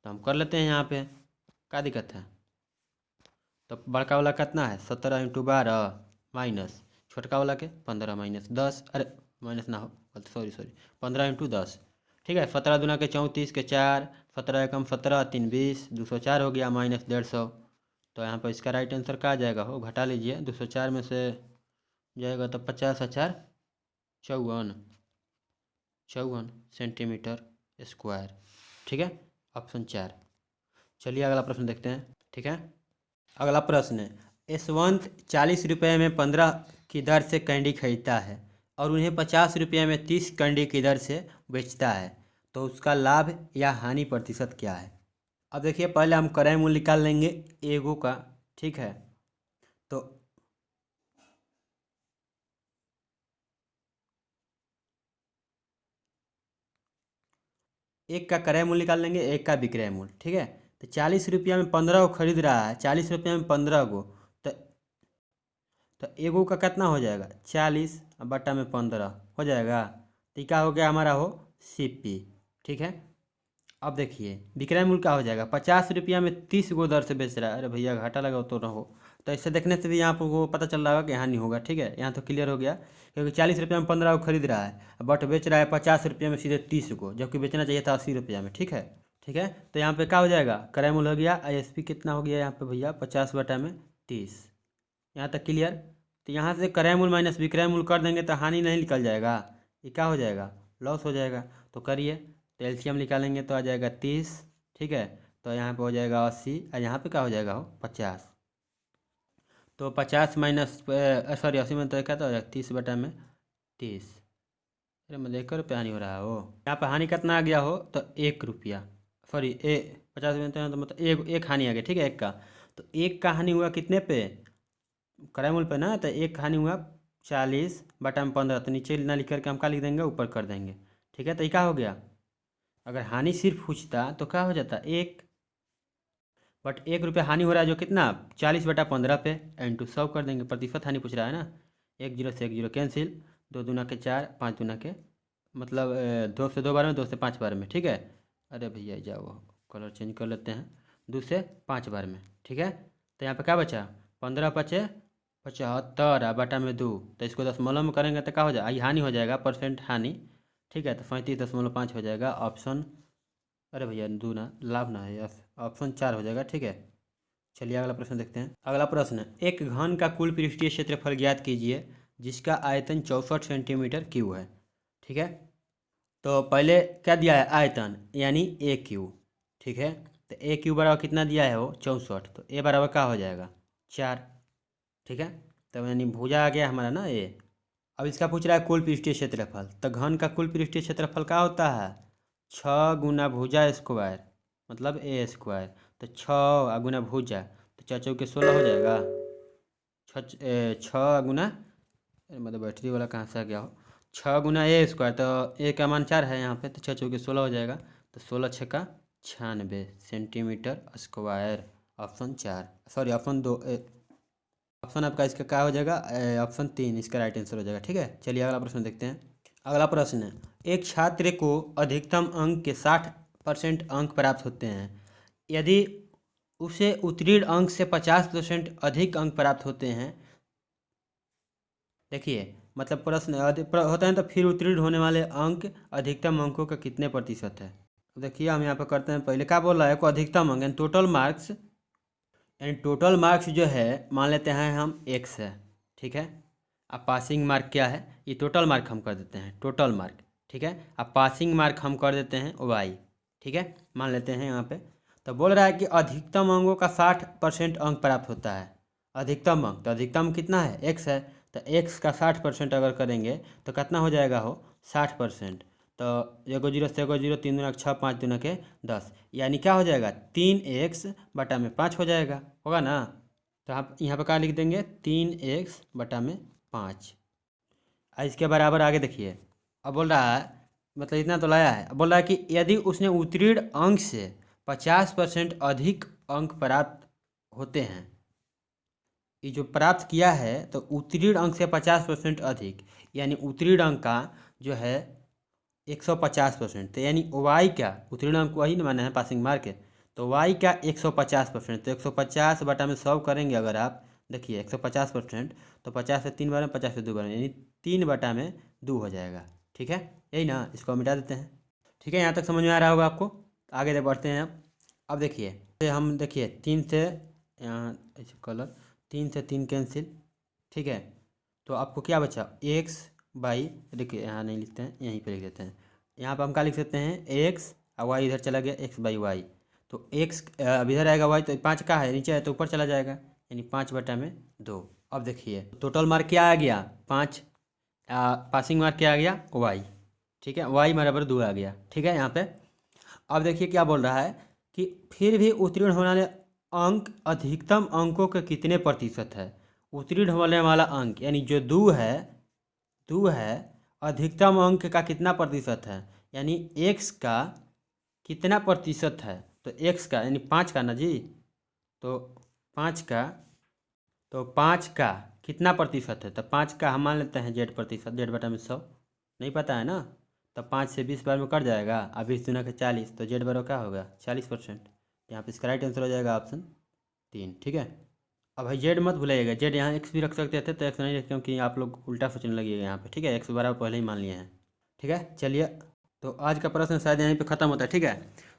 Speaker 1: तो हम कर लेते हैं यहाँ पे, क्या दिक्कत है। तो बड़का वाला कितना है 17 × 12 माइनस छोटका वाला के 15 माइनस 10, अरे माइनस ना हो, सॉरी 15 × 10। ठीक है, 17 दूना के 34 के 4, 17 एकम 17, 3 20, 204 हो गया माइनस 150। तो यहाँ पर इसका राइट आंसर क्या आ जाएगा हो, घटा लीजिए, 204 में से जाएगा तो 50 और 4 54 सेंटीमीटर स्क्वायर। ठीक है, ऑप्शन 4। चलिए अगला प्रश्न देखते हैं। ठीक है, अगला प्रश्न है, यशवंत 40 रुपये में 15 की दर से कैंडी खरीदता है और उन्हें 50 रुपये में 30 कैंडी की दर से बेचता है, तो उसका लाभ या हानि प्रतिशत क्या है। अब देखिए, पहले हम क्रय मूल्य निकाल लेंगे एगो का। ठीक है, तो एक का क्रय मूल्य निकाल लेंगे, एक का विक्रय मूल्य, ठीक है। तो 40 रुपया में 15 को खरीद रहा है, 40 रुपया में 15 को, तो एगो का कितना हो जाएगा, 40 बटा में 15 हो जाएगा। तो क्या हो गया हमारा हो CP, ठीक है। अब देखिए विक्रय मूल्य क्या हो जाएगा, 50 रुपया में 30 गो दर से बेच रहा है। अरे भैया घाटा लगा तो ना हो, तो ऐसे देखने से भी यहाँ को पता चल रहा होगा कि हानि होगा, ठीक है। यहाँ तो क्लियर हो गया, क्योंकि 40 रुपया में 15 को खरीद रहा है, बट बेच रहा है 50 रुपया में सीधे 30 को, जबकि बेचना चाहिए था 80 रुपया में, ठीक है। ठीक है, तो यहाँ पे क्या हो जाएगा, क्रय मूल्य हो गया, ISP कितना हो गया यहाँ पे भैया 50 बटा में 30। यहाँ तक क्लियर। तो यहाँ से क्रय मूल्य माइनस विक्रय मूल्य कर देंगे तो हानि नहीं निकल जाएगा, ये क्या हो जाएगा, लॉस हो जाएगा। तो करिए, तो LCM निकालेंगे तो आ जाएगा 30, ठीक है। तो यहाँ पे हो जाएगा 80 और यहाँ पे क्या हो जाएगा हो 50। तो 50 माइनस सॉरी 80 में तो क्या हो जाएगा 30 बटा में 30। अरे मैं देख कर रुपया हानि हो रहा हो, यहाँ पे हानि कितना आ गया हो तो 1 रुपया, सॉरी 50 में तो मतलब एक हानि आ गया, ठीक है, एक का। तो एक का हानि हुआ कितने पे, क्रय मूल्य पे ना, तो एक हानि हुआ 40 बटा में 15। तो नीचे ना लिख करके हम क्या लिख देंगे, ऊपर कर देंगे, ठीक है। तो ये क्या हो गया, अगर हानि सिर्फ पूछता तो क्या हो जाता एक, बट 1 रुपया हानि हो रहा है जो कितना 40 बटा 15 पे, इंटू 100 कर देंगे, प्रतिशत हानि पूछ रहा है ना। 1 जीरो से 1 जीरो कैंसिल, 2 दूना के 4, 5 दूना के मतलब 2 से 2 बार में, 2 से 5 बार में, ठीक है। अरे भैया जाओ कलर चेंज कर लेते हैं, 2 से 5 बार में, ठीक है। तो यहाँ पे क्या बचा 15 पचे 75 और बटा में 2, तो इसको दशमलव में करेंगे तो क्या हो जाएगा, ये हानि हो जाएगा, परसेंट हानि, ठीक है। तो 37.5 हो जाएगा ऑप्शन, अरे भैया 2 ना लाभ ना है, ऑप्शन 4 हो जाएगा, ठीक है। चलिए अगला प्रश्न देखते हैं। अगला प्रश्न, एक घन का कुल पृष्ठीय क्षेत्रफल ज्ञात कीजिए जिसका आयतन 64 सेंटीमीटर क्यूब है, ठीक है। तो पहले क्या दिया है, आयतन यानी AQ, ठीक है। तो AQ बराबर कितना दिया है वो 64, तो A बराबर क्या हो जाएगा 4, ठीक है। तो यानी भुजा आ गया हमारा ना A। अब इसका पूछ रहा है कुल पृष्ठीय क्षेत्रफल, तो घन का कुल पृष्ठीय क्षेत्रफल क्या होता है 6 गुना भुजा स्क्वायर, मतलब A²। तो 6 गुना भुजा, तो 4 चौके 16 हो जाएगा, 6 गुना, मतलब बैटरी वाला कहाँ से आ गया हो, 6 गुना A², तो A का मान 4 है यहाँ पे, तो 6 चौके 16 हो जाएगा। तो 16 छक्का 96 centimetre square, option 4, sorry option 2, option आपका इसका क्या हो जाएगा, ऑप्शन 3 इसका राइट आंसर हो जाएगा, ठीक है। चलिए अगला प्रश्न देखते हैं। अगला प्रश्न है, एक छात्र को अधिकतम अंक के 60% अंक प्राप्त होते हैं यदि उसे उत्तीर्ण अंक से 50% अधिक अंक प्राप्त होते हैं। देखिए मतलब प्रश्न होता है तो फिर उत्तीर्ण होने वाले अंक अधिकतम अंकों का कितने प्रतिशत है। देखिए हम यहाँ पर करते हैं, पहले क्या बोल रहा है को अधिकतम अंक यानी टोटल मार्क्स, यानी टोटल मार्क्स जो है मान लेते हैं हम x है, ठीक है। अब पासिंग मार्क क्या है, ये टोटल मार्क हम कर देते हैं टोटल मार्क, ठीक है। अब पासिंग मार्क हम कर देते हैं y, ठीक है, मान लेते हैं यहाँ पे। तो बोल रहा है कि अधिकतम अंकों का 60% अंक प्राप्त होता है, अधिकतम अंक, तो अधिकतम कितना है x है, तो x का 60% अगर करेंगे तो कितना हो जाएगा हो 60%। तो 1 जीरो से 1 जीरो, 3 दूना 6, 5 दूना के 10, यानी क्या हो जाएगा 3x बटा में 5 हो जाएगा, होगा ना। तो आप यहाँ पर क्या लिख देंगे 3x बटा में 5। इसके बराबर आगे देखिए, अब बोल रहा है मतलब इतना तो लाया है, अब बोल रहा है कि यदि उसने उत्तीर्ण अंक से 50% अधिक अंक प्राप्त होते हैं, ये जो प्राप्त किया है तो उत्तीर्ण अंक से 50% अधिक, यानी उत्तीर्ण अंक का जो है 150%, तो यानी y क्या, उत्तीर्ण अंक वही ना माना है पासिंग मार्क है, तो y का 150%, तो 150 बटा में 100 करेंगे अगर आप, देखिए 150%, तो 50 से 3 बार में, 50 से 2 बार में, यानी 3 बटा में 2 हो जाएगा, ठीक है। यही ना, इसको मिटा देते हैं, ठीक है। यहाँ तक समझ में आ रहा होगा आपको, आगे बढ़ते हैं। अब देखिए हम देखिए 3 से यहाँ ऐसे कलर 3 से 3 कैंसिल, ठीक है। तो आपको क्या बचा x बाई, देखिए यहाँ नहीं लिखते हैं, यहीं पे लिख देते हैं। यहाँ पर हम क्या लिख सकते हैं x और y इधर चला गया, x बाई वाई, तो x अब इधर आएगा y, तो 5 का है नीचे है तो ऊपर चला जाएगा, यानी 5 बटा में 2। अब देखिए टोटल मार्क क्या आ गया 5, पासिंग मार्क क्या आ गया y, ठीक है, y बराबर 2 आ गया, ठीक है यहाँ पे। अब देखिए क्या बोल रहा है कि फिर भी उत्तीर्ण होने वाले अंक अधिकतम अंकों के कितने प्रतिशत है, उत्तीर्ण होने वाला अंक यानी जो 2 है अधिकतम अंक का कितना प्रतिशत है, यानी x का कितना प्रतिशत है, तो एक्स का यानी 5 का ना जी, तो 5 का, तो 5 का कितना प्रतिशत है, तो 5 का हम मान लेते हैं जेड प्रतिशत, जेड बटा में 100, नहीं पता है ना, तो 5 से 20 बार में कट जाएगा, अब 20 दूना के 40, तो जेड बराबर क्या होगा 40%। यहाँ पे इसका राइट आंसर हो जाएगा ऑप्शन 3। ठीक है। अब भाई जेड मत भूलिएगा, जेड यहाँ एक्स भी रख सकते थे, तो एक्स नहीं रख, क्योंकि आप लोग उल्टा सोचने लगिएगा यहाँ पे। ठीक है, एक्स बराबर पहले ही मान लिए हैं। ठीक है, चलिए, तो आज का प्रश्न शायद यहीं पे ख़त्म होता है। ठीक है,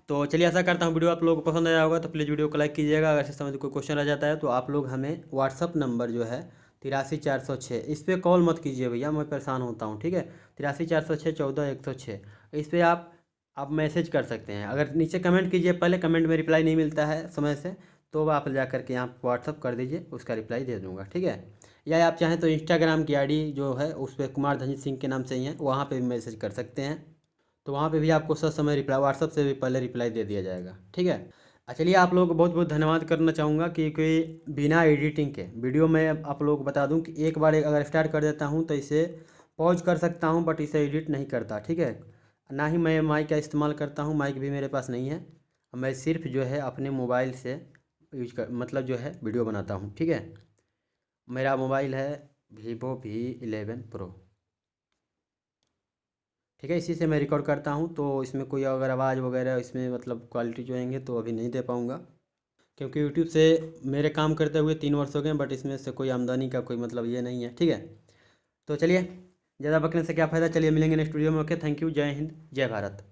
Speaker 1: तो चलिए, आशा करता हूँ वीडियो आप लोगों को पसंद आया होगा, तो प्लीज़ वीडियो को लाइक कीजिएगा। अगर इस समय कोई क्वेश्चन रह जाता है तो आप लोग हमें व्हाट्सअप नंबर जो है 83 406, इस पर कॉल मत कीजिए भैया, मैं परेशान होता हूँ। ठीक है, 83 406 14 106, इस पर आप मैसेज कर सकते हैं। अगर नीचे कमेंट कीजिए, पहले कमेंट में रिप्लाई नहीं मिलता है समय से, तो आप जा करके यहाँ व्हाट्सअप कर दीजिए, उसका रिप्लाई दे दूँगा। ठीक है, या आप चाहें तो इंस्टाग्राम की आईडी जो है उस पर कुमार धनजीत सिंह के नाम से ही है, वहाँ पे भी मैसेज कर सकते हैं, तो वहाँ पे भी आपको सब समय रिप्लाई, व्हाट्सअप से भी पहले रिप्लाई दे दिया जाएगा। ठीक है, चलिए, आप लोगों को बहुत बहुत धन्यवाद करना चाहूँगा, क्योंकि बिना एडिटिंग के वीडियो में आप लोगों को बता दूँ कि एक बार अगर स्टार्ट कर देता हूँ तो इसे पॉज कर सकता हूँ, बट इसे एडिट नहीं करता। ठीक है, ना ही मैं माइक का इस्तेमाल करता हूँ, माइक भी मेरे पास नहीं है, मैं सिर्फ जो है अपने मोबाइल से यूज कर, मतलब जो है वीडियो बनाता हूँ। ठीक है, मेरा मोबाइल है Vivo V11 Pro। ठीक है, इसी से मैं रिकॉर्ड करता हूँ, तो इसमें कोई अगर आवाज़ वगैरह इसमें मतलब क्वालिटी जो आएंगे तो अभी नहीं दे पाऊँगा, क्योंकि यूट्यूब से मेरे काम करते हुए 3 वर्ष हो गए, बट इसमें से कोई आमदनी का कोई मतलब ये नहीं है। ठीक है, तो चलिए, ज़्यादा बकने से क्या फ़ायदा, चलिए मिलेंगे नेक्स्ट वीडियो में। ओके, थैंक यू, जय हिंद, जय भारत।